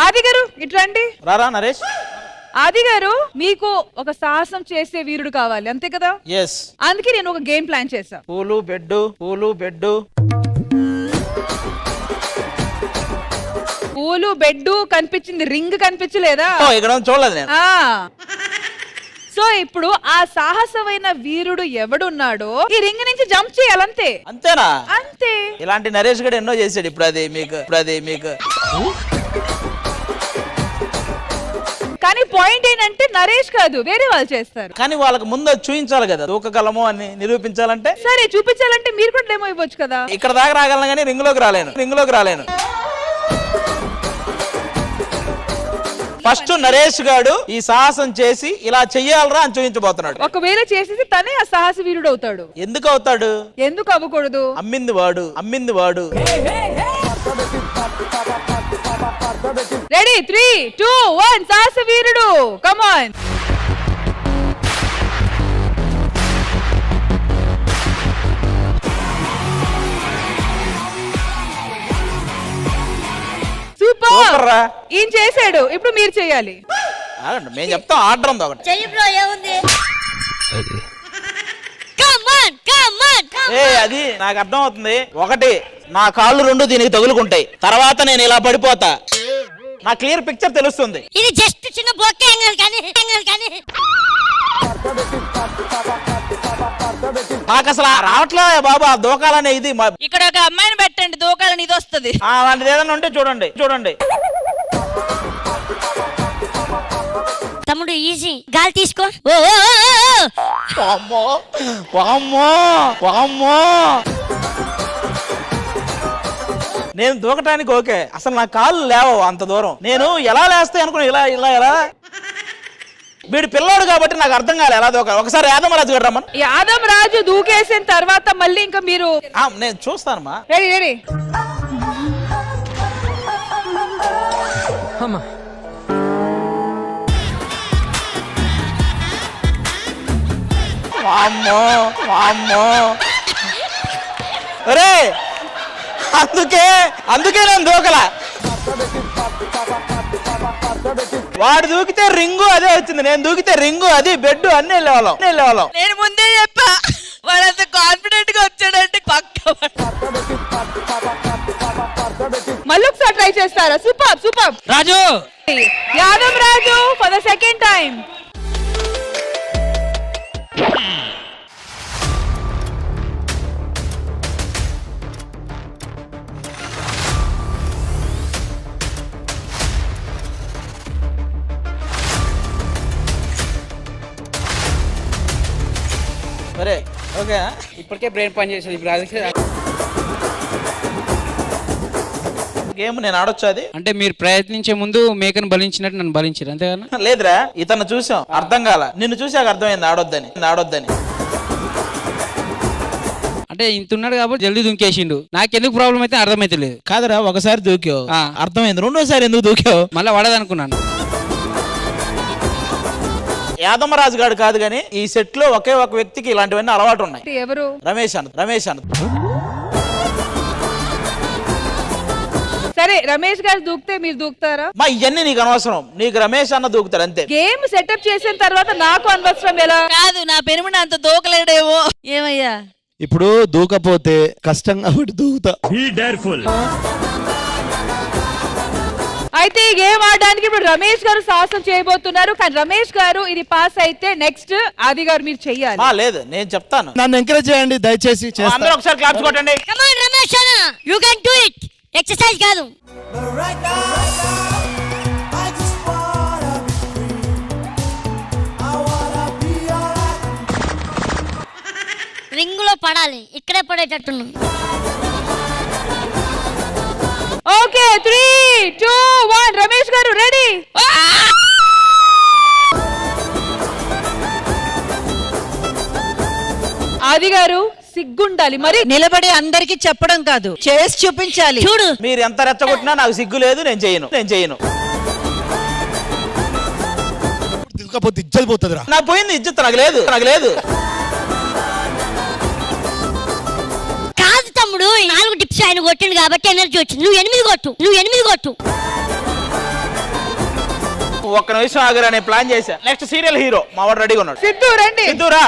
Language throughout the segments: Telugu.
ఆది గారు ఇట్రండి. రారా నరేష్. ఆది గారు మీకు ఒక సాహసం చేసే వీరుడు కావాలి అంతే కదా? ఎస్. అందుకే నేను ఒక గేమ్ ప్లాన్ చేశా. పూలు బెడ్డు పూలు బెడ్డు. పూలు బెడ్ కనిపించింది, రింగ్ కనిపించలేదా? ఇక్కడ చూడలేదు నేను. సో ఇప్పుడు ఆ సాహసమైన వీరుడు ఎవడున్నాడో ఈ రింగ్ నుంచి జంప్ చేయాలంతే. అంతేనా? అంతే. ఇలాంటి నరేష్ గడు ఎన్నో చేశాడు. ఇప్పుడు అది మీకు కానీ పాయింట్ ఏంటంటే నరేష్ కాదు, వేరే వాళ్ళు చేస్తారు. కానీ వాళ్ళకి ముందు చూపించాలి కదా, దూకగలము అని నిరూపించాలంటే. సరే చూపించాలంటే మీరు కూడా డెమో ఇవ్వచ్చు కదా. ఇక్కడ దాకా రాగలను కానీ రింగ్ లోకి రాలేను. ఫస్ట్ నరేష్ గాడు ఈ సాహసం చేసి ఇలా చెయ్యాలరా అని చూపించబోతున్నాడు. ఒకవేళ చేసేసి తనే ఆ సాహస వీరుడు అవుతాడు. ఎందుకు అవుతాడు? ఎందుకు అవ్వకూడదు? అమ్మింది వాడు. రెడీ 3, 2, 1 సాహస వీరుడు కమ్ ఆన్. సూపర్ రా. ఈయన చేశాడు, ఇప్పుడు మీరు చేయాలి. మేము చెప్తాం ఆర్డర్ ఉంది ఒకటి. అది నాకు అర్థం అవుతుంది. ఒకటి, నా కాళ్ళు రెండు దీనికి తగులుకుంటాయి, తర్వాత నేను ఇలా పడిపోతా. నా క్లియర్ పిక్చర్ తెలుస్తుంది. ఇది జస్ట్ చిన్న బొక్కే కానీ నాకు అసలు రావట్లే బాబా దూకాలనే. ఇది ఇక్కడ ఒక అమ్మాయిని పెట్టండి, దూకాలని ఇది వస్తుంది. అలాంటిది ఏదైనా ఉంటే చూడండి. తమ్ముడు ఈజీ, గాలి తీసుకో. నేను దూకటానికి ఓకే, అసలు నా కాళ్ళు లేవవు అంత దూరం. నేను ఎలా లేస్తాయి అనుకున్నా, ఇలా వీడు పిల్లోడు కాబట్టి నాకు అర్థం కాలే ఎలా దూకాలి. ఒకసారి యాదమరాజు గారు రమ్మని. యాదమరాజు దూకేసిన తర్వాత మళ్ళీ ఇంకా మీరు. నేను చూస్తానమ్మా. రెడీ. వామ్మో. అరే అందుకే నేను దూకలా. వాడు దూకితే రింగు అదే వచ్చింది, నేను దూకితే రింగు అది బెడ్ అన్ని వెళ్ళేవాళ్ళం. నేను ముందే చెప్పా, వాడంత కాన్ఫిడెంట్ గా వచ్చాడంటే పక్క. మళ్ళీ ఒకసారి ట్రై చేస్తారా? Super Raju. Yadav Raju for the second time. సరే ఓకే. ఇప్పటికే బ్రెయిన్ పని చేసేది. ఇప్పుడు గేమ్ నేను ఆడొచ్చు అది. అంటే మీరు ప్రయత్నించే ముందు మేకను బలించినట్టు నన్ను బలించారు అంతేగా? లేదురా, ఇతను చూసాం అర్థం కాల, నిన్ను చూసాక అర్థమైంది ఆడొద్దని. అంటే ఇంత ఉన్నాడు కాబట్టి జల్దీ దుంకేసిండు. నాకెందుకు ప్రాబ్లం అయితే అర్థమైతే లేదు. కాదురా, ఒకసారి దూకావు అర్థమైంది, రెండోసారి ఎందుకు దూకావు? మళ్ళీ పడదనుకున్నాను. యాదమరాజు గారు కాదు కానీ ఈ సెట్ లో ఒకే ఒక వ్యక్తికి ఇలాంటివన్నీ అలవాటు ఉన్నాయి. ఎవరు? రమేష్ అన్న. సరే రమేష్ గారు దూకితే మీరు దూకుతారా? ఇవన్నీ నీకు అనవసరం, నీకు రమేష్ అన్న దూకుతాడు అంతే. గేమ్ సెటప్ చేసిన తర్వాత నాకు అనవసరం. ఎలా కాదు, నా పెరుమున అంత దూకలేడేమో. ఏమయ్యా ఇప్పుడు దూకపోతే కష్టం కాబట్టి దూకుతా. అయితే ఈ గేమ్ ఆడడానికి ఇప్పుడు రమేష్ గారు సాహసం చేయబోతున్నారు. కానీ రమేష్ గారు ఇది పాస్ అయితే నెక్స్ట్ ఆది గారు మీరు చెయ్యాలి. లేదు నేను చెప్తాను, నన్ను ఎంకరేజ్ చేయండి దయచేసి. అందరూ ఒకసారి క్లాప్స్ కొట్టండి. కమ్ ఆన్ రమేష్ అన్న, you can do it. Exercise కాదు. రింగులో పడాలి, ఇక్కడే పడేటట్టున్నా. ఓకే 3, 2, 1 రమేష్ గారు రెడీ. ఆది గారు సిగ్గుండాలి మరి. నిలబడి అందరికి చెప్పడం కాదు, చేసి చూపించాలి. చూడు, మీరు ఎంత రెచ్చగొట్టినా నాకు సిగ్గు లేదు, నేను చేయను. దూకపోతే ఇజ్జలు పోతుందిరా. నాకు పోయింది ఇజ్జత్, నాకు లేదు. కాదు తమ్ముడు, 4 టిప్స్ ఆయన కొట్టిండు కాబట్టి ఎనర్జీ వచ్చింది. నువ్వు 8 కొట్టు. ఒక్క నిమిషం ఆగురా, నేను ప్లాన్ చేశా. నెక్స్ట్ సీరియల్ హీరో మా వాడు రెడీగా ఉన్నాడు. సిద్ధు రండి. సిద్ధురా.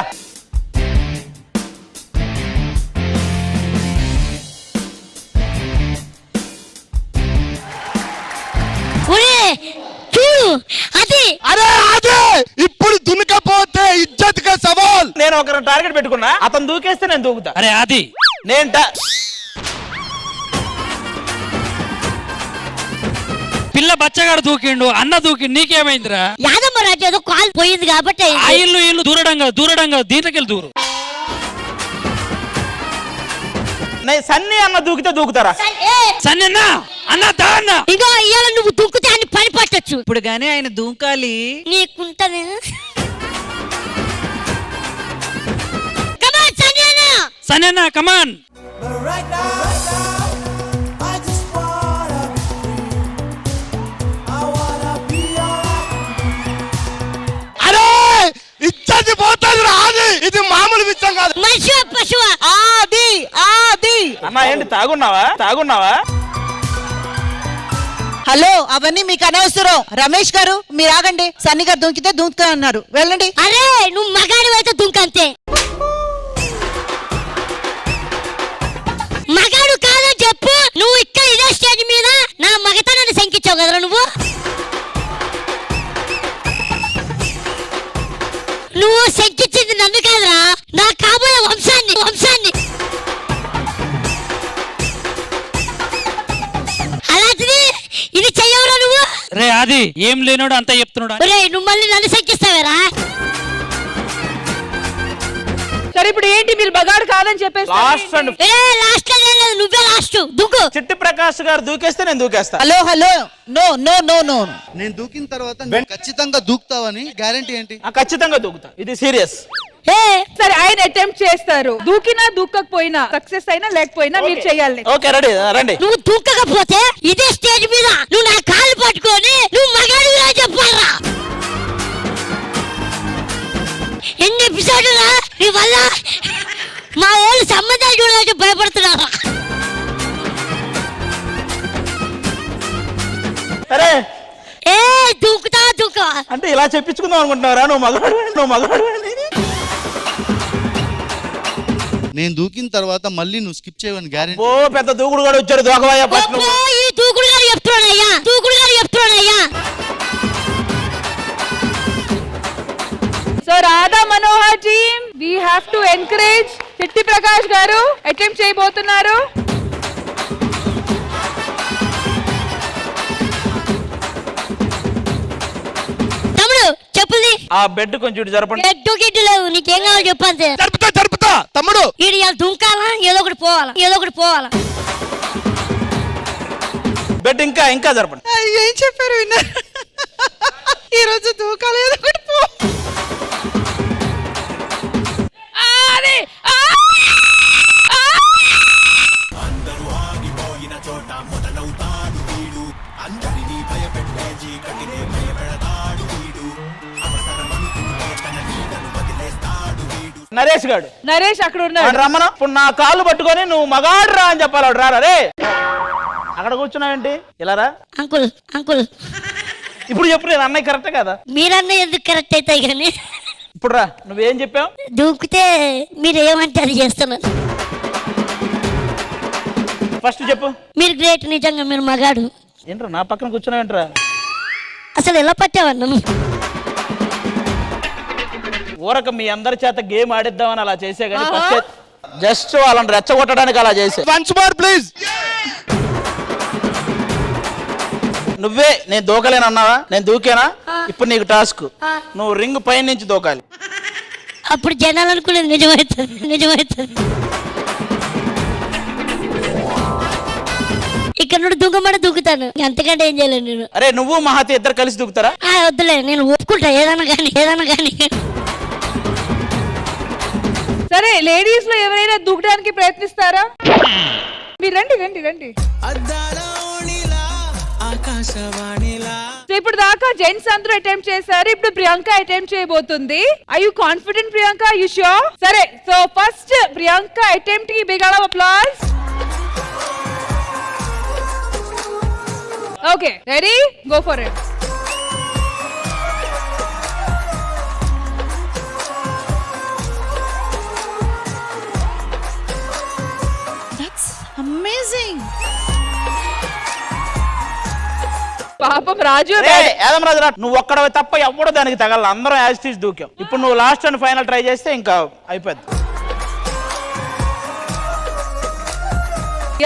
ఒరే చూడు అది అరే అదే ఇప్పుడు దునకపోతే ఇజ్జత్ కా సవాల్. నేను ఒకరిని టార్గెట్ పెట్టుకున్నా, అతను దూకేస్తే నేను దూకుతా. అరే అది నేను పిల్ల బచ్చగాడు దూకిండు, అన్న దూకిండు, నీకేమైందిరా? యాదమ్మ రాజు ఏదో కాల్ పోయింది కాబట్టి ఆ ఇల్లు దూరడంగా దీంట్లోకెళ్ళి దూరు. సన్నీ అన్న దూకితే దూకుతారా? సన్న అన్న దా అన్న. ఇగో ఇవాళ నువ్వు దుక్కుతే అని పని పట్టచ్చు. ఇప్పుడు గానీ ఆయన దూకాలి. నీకుంటది కమాన్ సన్యానా. సన్న కమాన్. అరే ఇజ్జత్ పోతుంది రాదు, ఇది మామూలు విషయం కాదు. మనిషివా పశువా? ఆది అన్న ఏంటి తాగున్నావా? హలో, అవన్నీ మీకు అనవసరం. రమేష్ గారు మీరు ఆగండి. సన్ని గారు దూకితే దూకుతా అన్నారు, వెళ్ళండి. అరే నువ్వు మగాడి అయితే దుంకంతే. మగాడు కాదని చెప్పు. నువ్వు ఇక్కడ ఇదే స్టేజ్ మీద నా మగతనాన్ని శంకించావు కదరా నువ్వు. నువ్వు శంకించింది నన్ను కాదురా, నా కాబోయే వంశాన్ని. అలాంటిది ఇది చెయ్యవురా నువ్వు. రే అది ఏం లేనోడు అంతా చెప్తున్నాడు. ఒరే నువ్వు మళ్ళీ నన్ను శంకిస్తావేరా? సరే ఇప్పుడు ఏంటి, మీరు బగాడు కాదని చెప్పేసి లాస్ట్ అండ్ లాస్ట్ లేదు, నువ్వే లాస్ట్ దుక్కు. చిట్టి ప్రకాష్ గారు దూకేస్తే నేను దూకేస్తా. Hello no no no no. నేను దూకిన తర్వాత నువ్వు ఖచ్చితంగా దూకుతావని గ్యారంటీ ఏంటి? ఖచ్చితంగా దూకుతా, ఇది సీరియస్. సరే ఆయన అటెంప్ట్ చేస్తారు, దూకినా దూకకపోయినా సక్సెస్ అయినా లేకపోయినా మీరు చెయ్యాలి. ఓకే రెడీ రండి. నువ్వు దూకకపోతే ఇదే స్టేజ్ మీద నువ్వు నా కాలు పట్టుకొని నువ్వు మగాడివిరా చెప్పాలరా. ఎన్ని ఎపిసోడ్లా నీ వల్ల మా వాళ్ళు సంబంధాలు చూడాలని భయపడుతున్నారా? సరే దూకుతా అంటే ఇలా చెప్పించుకుందాం అనుకుంటున్నారా? నువ్వు మగవాడు. నేను దూకిన తర్వాత మళ్ళీ నువ్వు స్కిప్ చేయవని గ్యారంటీ. ఓ పెద్ద దూకుడు కూడా వచ్చాడు, దూకవయ్యా ఫస్ట్ నువ్వు. ఈ దూకుడు గారు చెప్తున్నాడయ్యా. So Radha Manohar team, we have to encourage. Chitti Prakash గారు అటెంప్ట్ చేయబోతున్నారు. తమ్ముడు చెప్పుది. ఆ బెడ్ కొంచెం ఇటు జరపండి. ఎడ్డు గిడ్డు లేవు, నీకేం కావాలి చెప్పంతే. జరుపుతా తమ్ముడు. ఈడు ఇలా దుంకాలా, ఏదో ఒకటి పోవాలా. బెడ్ ఇంకా జరపండి. ఏం చెప్పారు విన్నారు? ఈ రోజు దూకాలి, ఏదో ఒకటి పో. నరేష్ అక్కడ ఉన్నాడు. రమ్మను. ఇప్పుడు నా కాళ్ళు పట్టుకొని నువ్వు మగాడు రా అని చెప్పాలి. రారా రే, అక్కడ కూర్చున్నావేంటి? ఇలా రా. అంకుల్ ఇప్పుడు చెప్పు, నేను అన్నయ్య కరెక్ట్ కదా? మీరన్నా ఎందుకు కరెక్ట్ అవుతాయి కానీ ఇప్పుడు రా, నువ్వేం చెప్పావు? దూకితే మీరు ఏమంటే అది చేస్తున్నారు. ఫస్ట్ చెప్పు. మీరు గ్రేట్, నిజంగా మీరు మగాడు. ఏంట్రా నా పక్కన కూర్చున్నావేంట్రా? అసలు ఎలా పట్టావన్నా? ఊరక మీ అందరి చేత గేమ్ ఆడిద్దామని అలా చేసే కానీ జస్ట్ వాళ్ళని రెచ్చగొట్టడానికి అలా చేసే. Once more please. నువ్వే నేను దూకలేనన్నావా? నేను దూకేనా? ఇప్పుడు నీకు టాస్క్, నువ్వు రింగ్ పై నుంచి దూకాలి. అప్పుడు జనాలు అనుకునేది నిజమవుతుంది. ఇక్కడ నుండి దూకుతాను, అంతకంటే ఏం చేయలేను నేను. అరే నువ్వు మహాతి ఇద్దరు కలిసి దూకుతారా? వద్దులే, నేను ఒప్పుకుంటా ఏదన్నా కానీ. సరే లేడీస్ లో ఎవరైనా దూకడానికి ప్రయత్నిస్తారా? మీరు రండి. ఇప్పుడు దాకా జెంట్స్ అందరూ అటెంప్ట్ చేశారు, ఇప్పుడు ప్రియాంక అటెంప్ట్ చేయబోతుంది. I you confident Priyanka? You sure? సరే, సో ఫస్ట్ ప్రియాంక అటెంప్ట్ కి big round of applause. Okay ready, go for it. పాపం రాజు యాదం రాజు నువ్వు ఒక్కడవి తప్ప ఎవడో దానికి తగల, అందరం యాజ్ టీజ్ దూకాం. ఇప్పుడు నువ్వు లాస్ట్ అండ్ ఫైనల్ ట్రై చేస్తే ఇంకా అయిపోద్ది.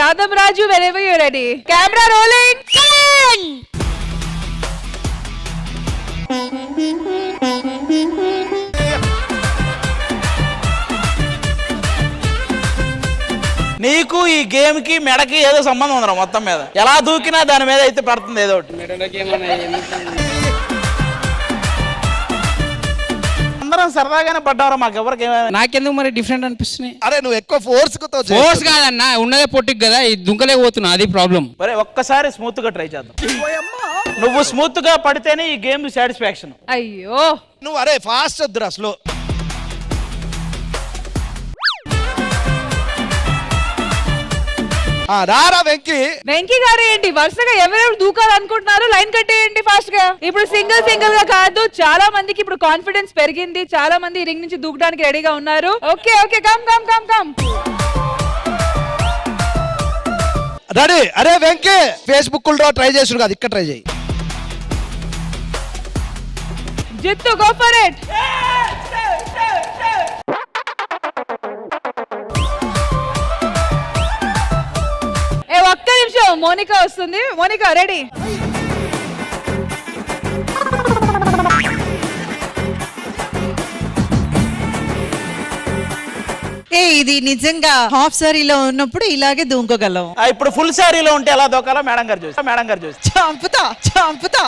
యాదవ్ రాజు whenever you're ready. Camera rolling. నీకు ఈ గేమ్ కి మెడకి ఏదో సంబంధం ఉందిరా మొత్తం మీద. ఎలా దూకినా దాని మీద అయితే పడుతుంది ఏదో ఒకటి. అందరం సరదాగానే పడ్డారా, మాకు ఎవరికి నాకెందుకు మరి డిఫరెంట్ అనిపిస్తున్నాయి? అరే నువ్వు ఎక్కువ ఫోర్స్ ఫోర్స్ కాదన్నా, ఉన్నదే పొట్టికి కదా, ఇది దుంకలేకపోతున్నా, అది ప్రాబ్లం. మరి ఒక్కసారి స్మూత్ గా ట్రై చేద్దాం. నువ్వు స్మూత్ గా పడితేనే ఈ గేమ్ సాటిస్ఫాక్షన్. అయ్యో నువ్వు అరే ఫాస్ట్ వద్దురా స్లో. రారా వెంకీ. వెంకీ గారు ఏంటి వరుసగా ఎవరెవరు దూకాలనుకుంటున్నారు లైన్ కట్టేయండి ఫాస్ట్ గా. ఇప్పుడు సింగిల్ గా కాదు, చాలా మందికి ఇప్పుడు కాన్ఫిడెన్స్ పెరిగింది, చాలా మంది రింగ్ నుంచి దూకడానికి రెడీగా ఉన్నారు. Okay okay come come come come. Ready. అరే వెంకీ ఫేస్బుక్ లో ట్రై చేసుడు కాదు, ఇక్కడ ట్రై చేయి. జిత్తు గో ఫర్ ఇట్. ఒక్క నిమిషం, మోనికా వస్తుంది. మోనికా రెడీ? ఇది నిజంగా హాఫ్ సారీలో ఉన్నప్పుడు ఇలాగే దూకోగలం. ఇప్పుడు ఫుల్ శారీలో ఉంటే ఎలా దూకాలో మేడం గారు చూసి చంపుతా.